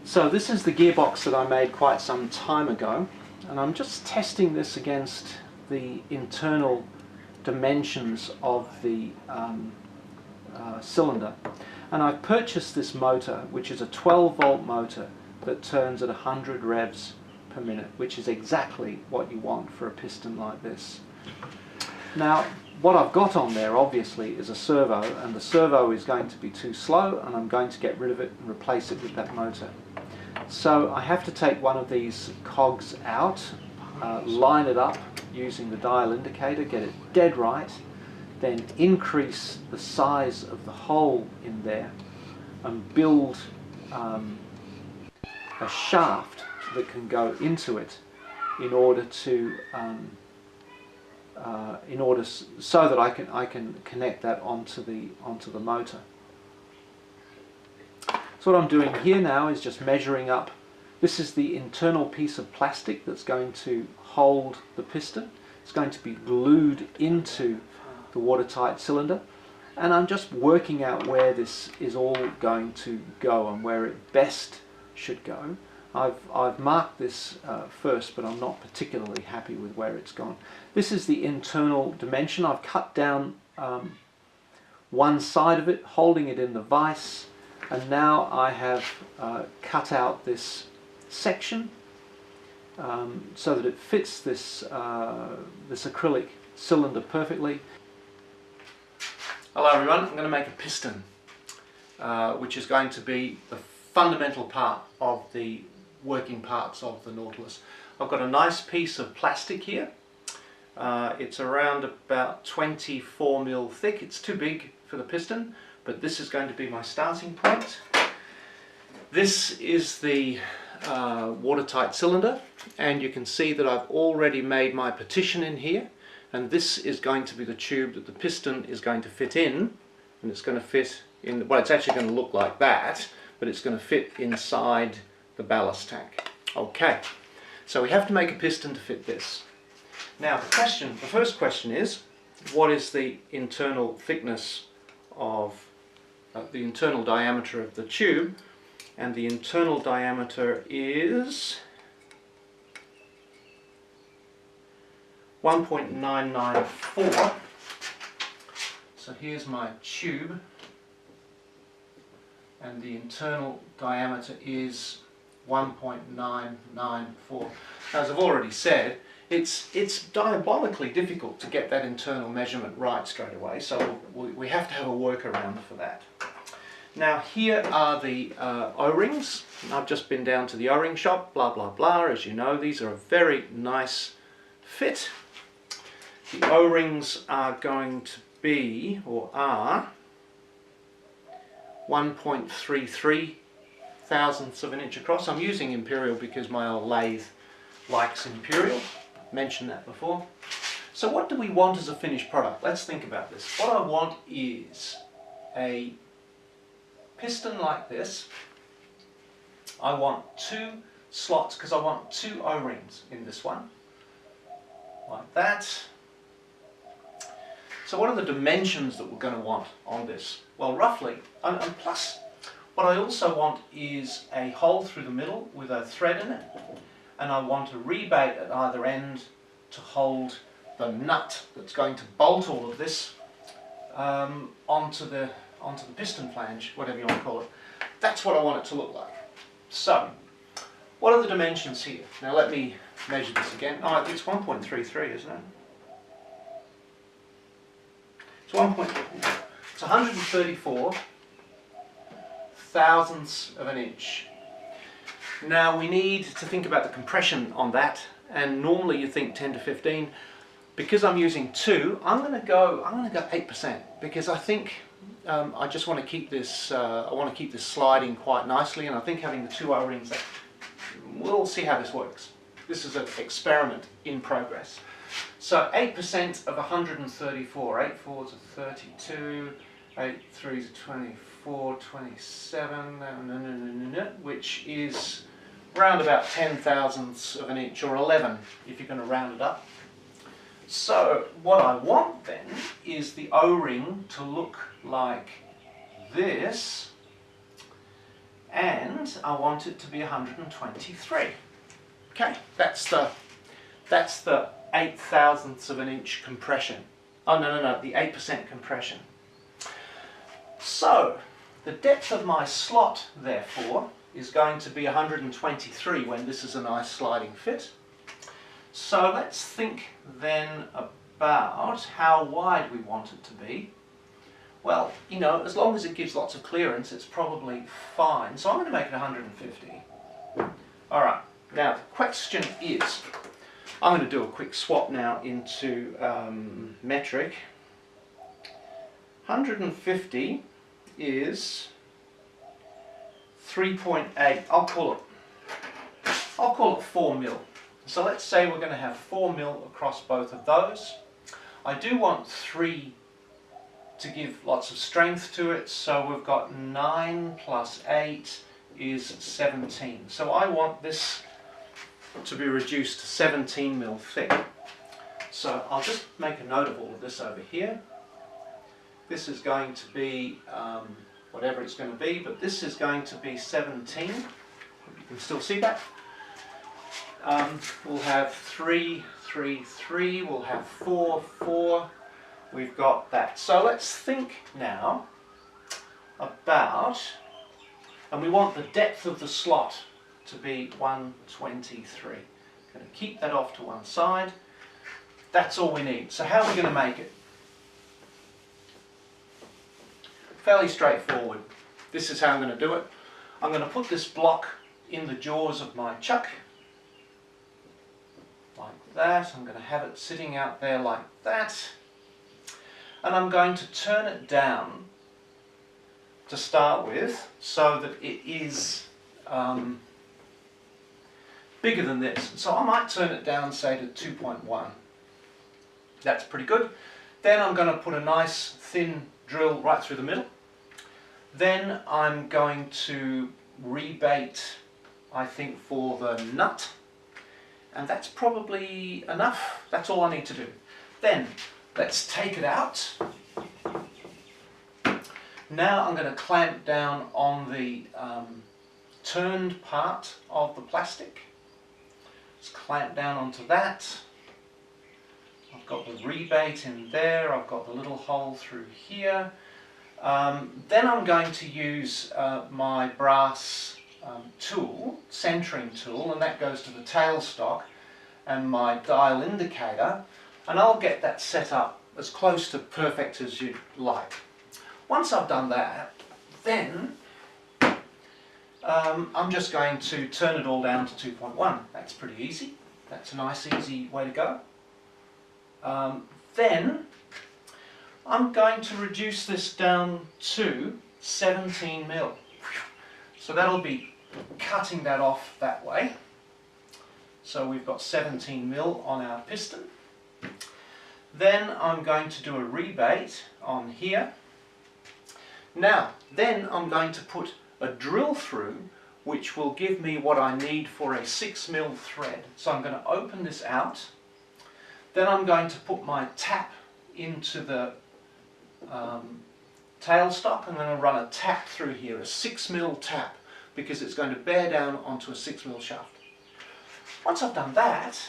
So this is the gearbox that I made quite some time ago, and I'm just testing this against the internal dimensions of the cylinder. And I've purchased this motor, which is a 12-volt motor that turns at 100 revs per minute, which is exactly what you want for a piston like this. Now, what I've got on there obviously is a servo, and the servo is going to be too slow, and I'm going to get rid of it and replace it with that motor. So I have to take one of these cogs out, line it up using the dial indicator, get it dead right, then increase the size of the hole in there and build a shaft that can go into it in order to so that I can connect that onto the motor. So what I'm doing here now is just measuring up. This is the internal piece of plastic that's going to hold the piston. It's going to be glued into the watertight cylinder, and I'm just working out where this is all going to go and where it best should go. I've marked this first, but I'm not particularly happy with where it's gone. This is the internal dimension. I've cut down one side of it, holding it in the vise, and now I have cut out this section so that it fits this acrylic cylinder perfectly. Hello everyone, I'm going to make a piston which is going to be the fundamental part of the working parts of the Nautilus. I've got a nice piece of plastic here. It's around about 24 mil thick. It's too big for the piston, but this is going to be my starting point. This is the watertight cylinder, and you can see that I've already made my partition in here, and this is going to be the tube that the piston is going to fit in, and it's going to fit in, well, it's actually going to look like that, but it's going to fit inside the ballast tank. Okay, so we have to make a piston to fit this. Now the first question is, what is the internal thickness of the internal diameter of the tube? And the internal diameter is 1.994. So here's my tube, and the internal diameter is 1.994. Now, as I've already said, it's diabolically difficult to get that internal measurement right straight away, so we have to have a workaround for that. Now here are the O-rings. I've just been down to the O-ring shop, blah blah blah. As you know, these are a very nice fit. The O-rings are going to be, or are, 1.33 thousandths of an inch across. I'm using imperial because my old lathe likes imperial. Mentioned that before. So what do we want as a finished product? Let's think about this. What I want is a piston like this. I want two slots because I want two O-rings in this one, like that. So what are the dimensions that we're going to want on this? Well, roughly, and plus what I also want is a hole through the middle with a thread in it, and I want a rebate at either end to hold the nut that's going to bolt all of this onto the piston flange, whatever you want to call it. That's what I want it to look like. So, what are the dimensions here? Now let me measure this again. Oh, it's 1.33, isn't it? It's 134 thousandths of an inch. Now we need to think about the compression on that, and normally you think 10 to 15. Because I'm using two, I'm going to go 8%, because I think I just want to keep this. I want to keep this sliding quite nicely, and I think having the two O-rings, we'll see how this works. This is an experiment in progress. So 8% of 134, 8 4s are 32, 8 3s are 24, 27, which is round about 10 thousandths of an inch, or 11 if you're going to round it up. So what I want then is the O-ring to look like this, and I want it to be 123. Okay, that's the 8/1000ths of an inch compression. Oh no, the 8% compression. So the depth of my slot, therefore, is going to be 123 when this is a nice sliding fit. So let's think then about how wide we want it to be. Well, you know, as long as it gives lots of clearance, it's probably fine. So I'm going to make it 150. All right, now the question is, I'm going to do a quick swap now into metric. 150 is 3.8. I'll call it 4 mil. So let's say we're going to have 4 mil across both of those. I do want 3 to give lots of strength to it, so we've got 9 plus 8 is 17. So I want this to be reduced to 17 mil thick. So I'll just make a note of all of this over here. This is going to be whatever it's going to be, but this is going to be 17. You can still see that. We'll have 3, 3, 3, we'll have 4, 4. We've got that. So let's think now about, and we want the depth of the slot to be 123. Going to keep that off to one side. That's all we need. So how are we going to make it? Fairly straightforward. This is how I'm going to do it. I'm going to put this block in the jaws of my chuck, like that. I'm going to have it sitting out there like that. And I'm going to turn it down to start with so that it is bigger than this. So I might turn it down, say, to 2.1. That's pretty good. Then I'm going to put a nice thin drill right through the middle. Then I'm going to rebait, I think, for the nut. And that's probably enough. That's all I need to do. Then let's take it out. Now I'm going to clamp down on the turned part of the plastic. Let's clamp down onto that. I've got the rebate in there. I've got the little hole through here. Then I'm going to use my brass tool, centering tool, and that goes to the tailstock, and my dial indicator, and I'll get that set up as close to perfect as you'd like. Once I've done that, then I'm just going to turn it all down to 2.1. That's pretty easy. That's a nice easy way to go. Then I'm going to reduce this down to 17 mil. So that'll be cutting that off that way. So we've got 17 mil on our piston. Then I'm going to do a rebate on here. Now, then I'm going to put a drill through which will give me what I need for a 6 mil thread. So I'm going to open this out. Then I'm going to put my tap into the tailstock. I'm going to run a tap through here, a 6 mil tap, because it's going to bear down onto a 6 mil shaft. Once I've done that,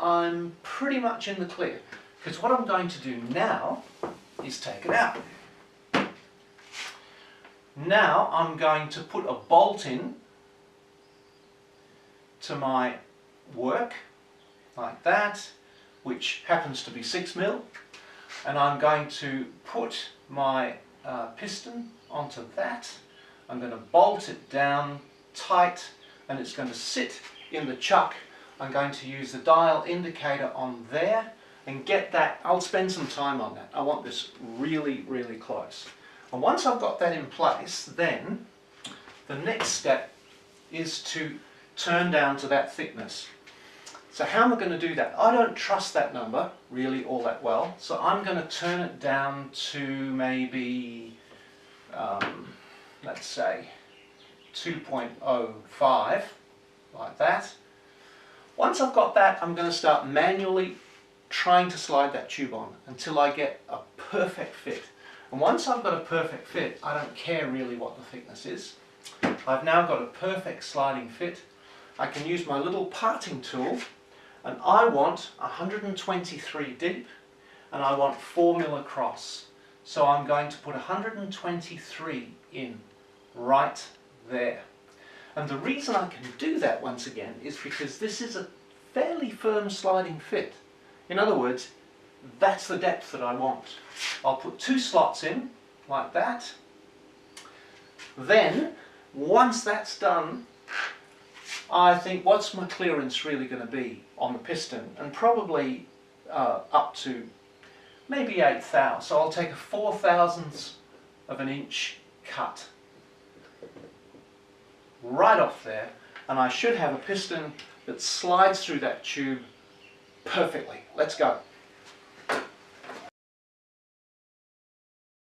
I'm pretty much in the clear, because what I'm going to do now is take it out. Now I'm going to put a bolt in to my work, like that, which happens to be 6 mil, and I'm going to put my piston onto that. I'm going to bolt it down tight, and it's going to sit in the chuck. I'm going to use the dial indicator on there and get that. I'll spend some time on that. I want this really, really close. And once I've got that in place, then the next step is to turn down to that thickness. So how am I going to do that? I don't trust that number really all that well, so I'm going to turn it down to maybe, let's say, 2.05, like that. Once I've got that, I'm going to start manually trying to slide that tube on until I get a perfect fit. And once I've got a perfect fit, I don't care really what the thickness is. I've now got a perfect sliding fit. I can use my little parting tool, and I want 123 deep and I want 4 mil across. So I'm going to put 123 in right there. And the reason I can do that once again is because this is a fairly firm sliding fit. In other words, that's the depth that I want. I'll put 2 slots in like that. Then once that's done, I think, what's my clearance really going to be on the piston? And probably up to maybe 8 thou. So I'll take a 4/1000th of an inch cut right off there, and I should have a piston that slides through that tube perfectly. Let's go.